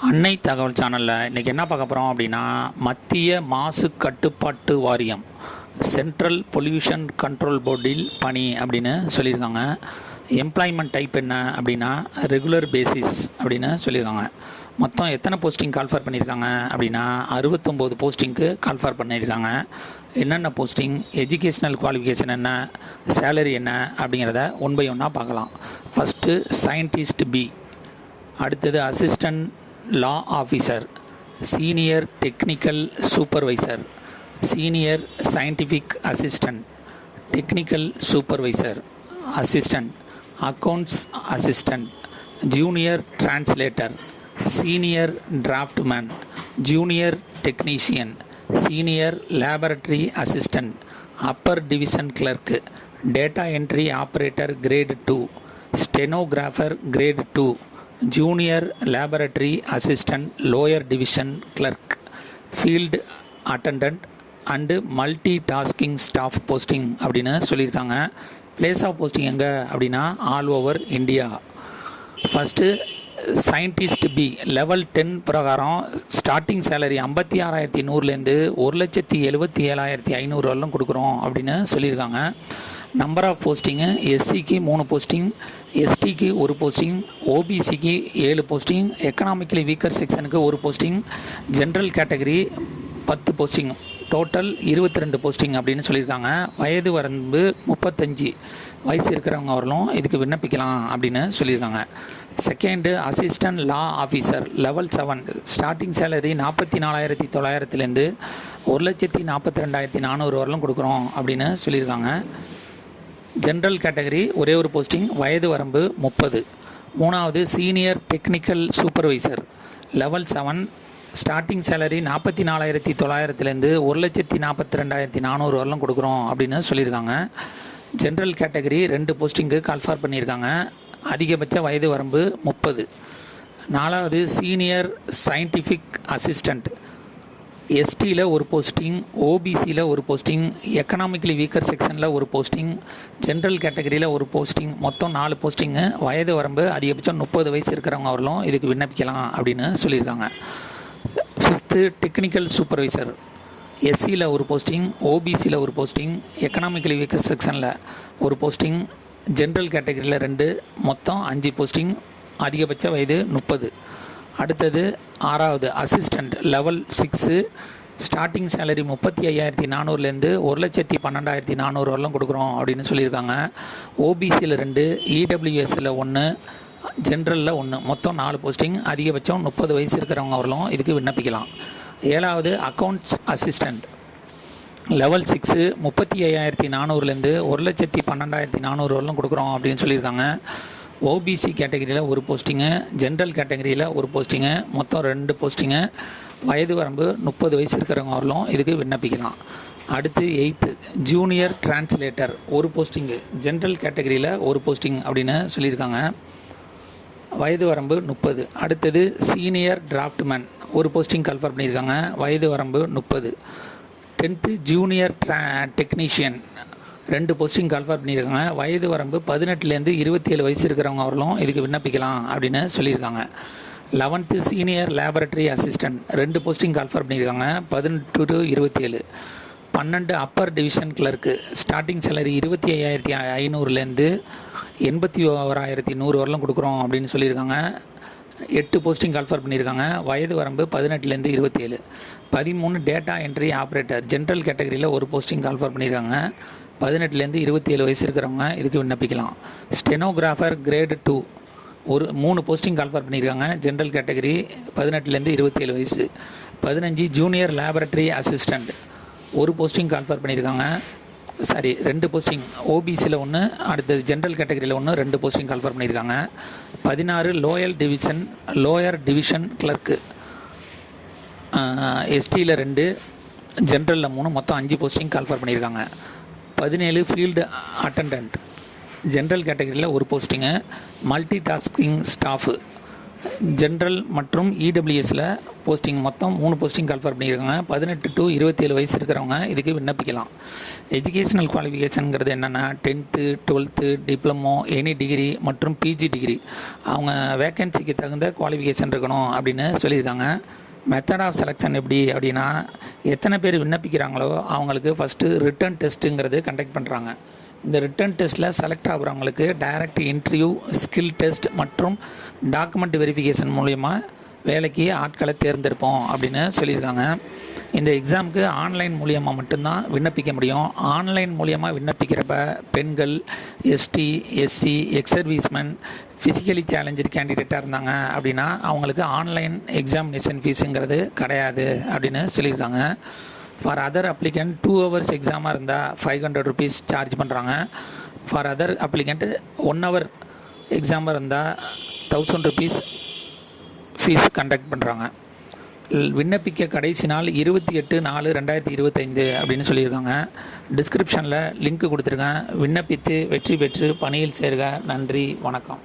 அன்னை தகவல் சேனலில் இன்றைக்கி என்ன பார்க்க போகிறோம் அப்படின்னா, மத்திய மாசு கட்டுப்பாட்டு வாரியம் சென்ட்ரல் பொல்யூஷன் கண்ட்ரோல் போர்டில் பணி அப்படின்னு சொல்லியிருக்காங்க. எம்ப்ளாய்மெண்ட் டைப் என்ன அப்படின்னா ரெகுலர் பேசிஸ் அப்படின்னு சொல்லியிருக்காங்க. மொத்தம் எத்தனை போஸ்டிங் கால்ஃபர் பண்ணியிருக்காங்க அப்படின்னா 69 போஸ்டிங்க்கு கால்ஃபர் பண்ணியிருக்காங்க. என்னென்ன போஸ்டிங், எஜுகேஷ்னல் குவாலிஃபிகேஷன் என்ன, சேலரி என்ன அப்படிங்கிறத ஒன் பை ஒன்னாக பார்க்கலாம். ஃபஸ்ட்டு சயின்டிஸ்ட் பி, அடுத்தது assistant law officer, senior technical supervisor, senior scientific assistant, technical supervisor assistant, accounts assistant, junior translator, senior draftsman, junior technician, senior laboratory assistant, upper division clerk, data entry operator grade 2, stenographer grade 2, junior laboratory assistant lower division clerk, field attendant and multitasking staff posting அப்படின்னு சொல்லியிருக்காங்க. Place of posting எங்கே அப்படின்னா all over India. First scientist B level 10 பிரகாரம் starting salary 56,100லேருந்து 1,77,500 வரலும் கொடுக்குறோம் அப்படின்னு சொல்லியிருக்காங்க. Number of posting எஸ்சிக்கு 3 போஸ்டிங், எஸ்டிக்கு 1 போஸ்டிங், ஓபிசிக்கு 7 போஸ்டிங், எக்கனாமிக்கலி வீக்கர் செக்ஷனுக்கு 1 posting, general category 10 posting, total 22 posting அப்படின்னு சொல்லியிருக்காங்க. வயது வரம்பு 35 வயசு இருக்கிறவங்க வரலும் இதுக்கு விண்ணப்பிக்கலாம் அப்படின்னு சொல்லியிருக்காங்க. Second assistant law officer level 7 starting salary 44,900லேருந்து 1,42,400 வரலும் கொடுக்குறோம் அப்படின்னு சொல்லியிருக்காங்க. ஜென்ரல் கேட்டகரி ஒரே ஒரு போஸ்டிங், வயது வரம்பு 30. மூணாவது senior technical supervisor level 7 starting salary 44,900லேருந்து 1,42,400 வரலும் கொடுக்குறோம் அப்படின்னு சொல்லியிருக்காங்க. ஜென்ரல் கேட்டகரி 2 போஸ்டிங்கு கால்ஃபார் பண்ணியிருக்காங்க. அதிகபட்ச வயது வரம்பு 30. நாலாவது சீனியர் சயின்டிஃபிக் அசிஸ்டண்ட் எஸ்டியில் 1 போஸ்டிங், ஓபிசியில் 1 போஸ்டிங், எக்கனாமிக்கலி வீக்கர் செக்ஷனில் 1 போஸ்டிங், ஜென்ரல் கேட்டகரியில் 1 போஸ்டிங், மொத்தம் 4 போஸ்டிங்கு. வயது வரம்பு அதிகபட்சம் 30 வயசு இருக்கிறவங்க வரலும் இதுக்கு விண்ணப்பிக்கலாம் அப்படின்னு சொல்லியிருக்காங்க. ஃபிஃப்த்து டெக்னிக்கல் சூப்பர்வைசர் எஸ்சியில் 1 போஸ்டிங், ஓபிசியில் 1 போஸ்டிங், எக்கனாமிக்கலி வீக்கர் செக்ஷனில் 1 போஸ்டிங், ஜென்ரல் கேட்டகரியில் 2, மொத்தம் 5 போஸ்டிங். அதிகபட்ச வயது 30. அடுத்தது ஆறாவது அசிஸ்டண்ட் லெவல் 6 ஸ்டார்டிங் சேலரி 35,400லேருந்து 1,12,400 வரலாம் கொடுக்குறோம் அப்படின்னு சொல்லியிருக்காங்க. ஓபிசியில் 2, இடபிள்யூஎஸில் 1, ஜென்ரலில் 1, மொத்தம் 4 போஸ்டிங். அதிகபட்சம் 30 வயசு இருக்கிறவங்க வரலாம் இதுக்கு விண்ணப்பிக்கலாம். ஏழாவது அக்கவுண்ட்ஸ் அசிஸ்டண்ட் லெவல் 6 35,400லேருந்து 1,12,400 வரலாம் கொடுக்குறோம் அப்படின்னு சொல்லியிருக்காங்க. ஓபிசி கேட்டகரியில் 1 போஸ்டிங்கு, ஜென்ரல் கேட்டகரியில் 1 போஸ்டிங்கு, மொத்தம் 2 போஸ்டிங்கு. வயது வரம்பு 30 வயசு இருக்கிறவங்க வரலும் இதுக்கு விண்ணப்பிக்கலாம். அடுத்து 8th junior translator 1 posting, general கேட்டகரியில் 1 போஸ்டிங் அப்படின்னு சொல்லியிருக்காங்க. வயது வரம்பு 30. அடுத்தது சீனியர் டிராஃப்ட்மேன் 1 போஸ்டிங் கன்ஃபர்ம் பண்ணியிருக்காங்க. வயது வரம்பு 30. 10th junior technician 2 posting call for பண்ணியிருக்காங்க. வயது வரம்பு 18லேருந்து 27 வயசு இருக்கிறவங்க வரலும் இதுக்கு விண்ணப்பிக்கலாம் அப்படின்னு சொல்லியிருக்காங்க. 11th senior laboratory assistant 2 posting call for பண்ணியிருக்காங்க. 18 to 27. 12 upper division clerk starting salary 25,500லேருந்து 81,100 வரலும் கொடுக்குறோம் அப்படின்னு சொல்லியிருக்காங்க. 8 போஸ்டிங் கால்ஃபார் பண்ணியிருக்காங்க. வயது வரம்பு 18லேருந்து 27. 13 டேட்டா என்ட்ரி ஆப்ரேட்டர் ஜென்ரல் கேட்டகரியில் 1 போஸ்டிங் கால்ஃபார் பண்ணியிருக்காங்க. 18லேருந்து 27 வயசு இருக்கிறவங்க இதுக்கு விண்ணப்பிக்கலாம். ஸ்டெனோகிராஃபர் கிரேட் 2 3 போஸ்டிங் கால்ஃபார் பண்ணியிருக்காங்க. ஜென்ரல் கேட்டகரி 18லேருந்து 27 வயசு. 15 junior laboratory assistant 1 posting call for பண்ணியிருக்காங்க. 2 போஸ்டிங், ஓபிசியில் 1, அடுத்தது ஜென்ரல் கேட்டகரியில் 1, 2 போஸ்டிங் கால்ஃபார் பண்ணியிருக்காங்க. 16 லோயர் டிவிஷன் கிளர்க்கு எஸ்டியில் 2, ஜென்ரலில் 3, மொத்தம் 5 போஸ்டிங் கால்ஃபார் பண்ணியிருக்காங்க. 17 ஃபீல்டு அட்டண்டன்ட் ஜென்ரல் கேட்டகரியில் 1 posting, multi tasking staff general மற்றும் இடபிள்யூஎஸில் போஸ்டிங் மொத்தம் 3 போஸ்டிங் கால்ஃபர் பண்ணியிருக்காங்க. 18 to 27 வயசு இருக்கிறவங்க இதுக்கு விண்ணப்பிக்கலாம். எஜுகேஷனல் குவாலிஃபிகேஷனுங்கிறது என்னென்னா 10th 12th diploma any degree மற்றும் பிஜி டிகிரி அவங்க வேக்கன்சிக்கு தகுந்த குவாலிஃபிகேஷன் இருக்கணும் அப்படின்னு சொல்லியிருக்காங்க. மெத்தட் ஆஃப் செலெக்ஷன் எப்படி அப்படின்னா, எத்தனை பேர் விண்ணப்பிக்கிறாங்களோ அவங்களுக்கு ஃபஸ்ட்டு ரிட்டன் டெஸ்ட்டுங்கிறது கண்டக்ட் பண்ணுறாங்க. இந்த ரிட்டன் டெஸ்ட்டில் செலக்ட் ஆகுறவங்களுக்கு டைரக்ட் இன்டர்வியூ, ஸ்கில் டெஸ்ட் மற்றும் டாக்குமெண்ட் வெரிஃபிகேஷன் மூலிமா வேலைக்கு ஆட்களை தேர்ந்தெடுப்போம் அப்படின்னு சொல்லியிருக்காங்க. இந்த எக்ஸாமுக்கு ஆன்லைன் மூலியமாக மட்டும்தான் விண்ணப்பிக்க முடியும். ஆன்லைன் மூலியமாக விண்ணப்பிக்கிறப்ப பெண்கள், ST, SC, ex servicemen, physically challenge கேண்டிடேட்டாக இருந்தாங்க அப்படின்னா அவங்களுக்கு ஆன்லைன் எக்ஸாமினேஷன் ஃபீஸுங்கிறது கிடையாது அப்படின்னு சொல்லியிருக்காங்க. ஃபார் அதர் அப்ளிகண்ட் 2 hours எக்ஸாமாக இருந்தால் 500 rupees சார்ஜ் பண்ணுறாங்க. ஃபார் அதர் அப்ளிகண்ட் 1 hour எக்ஸாமாக இருந்தால் 1000 rupees ஃபீஸ் கண்டக்ட் பண்ணுறாங்க. விண்ணப்பிக்க கடைசி நாள் 28/4/2025 அப்படின்னு சொல்லியிருக்காங்க. டிஸ்கிரிப்ஷனில் லிங்க் கொடுத்துருக்கேன். விண்ணப்பித்து வெற்றி பெற்று பணியில் சேர்க. நன்றி, வணக்கம்.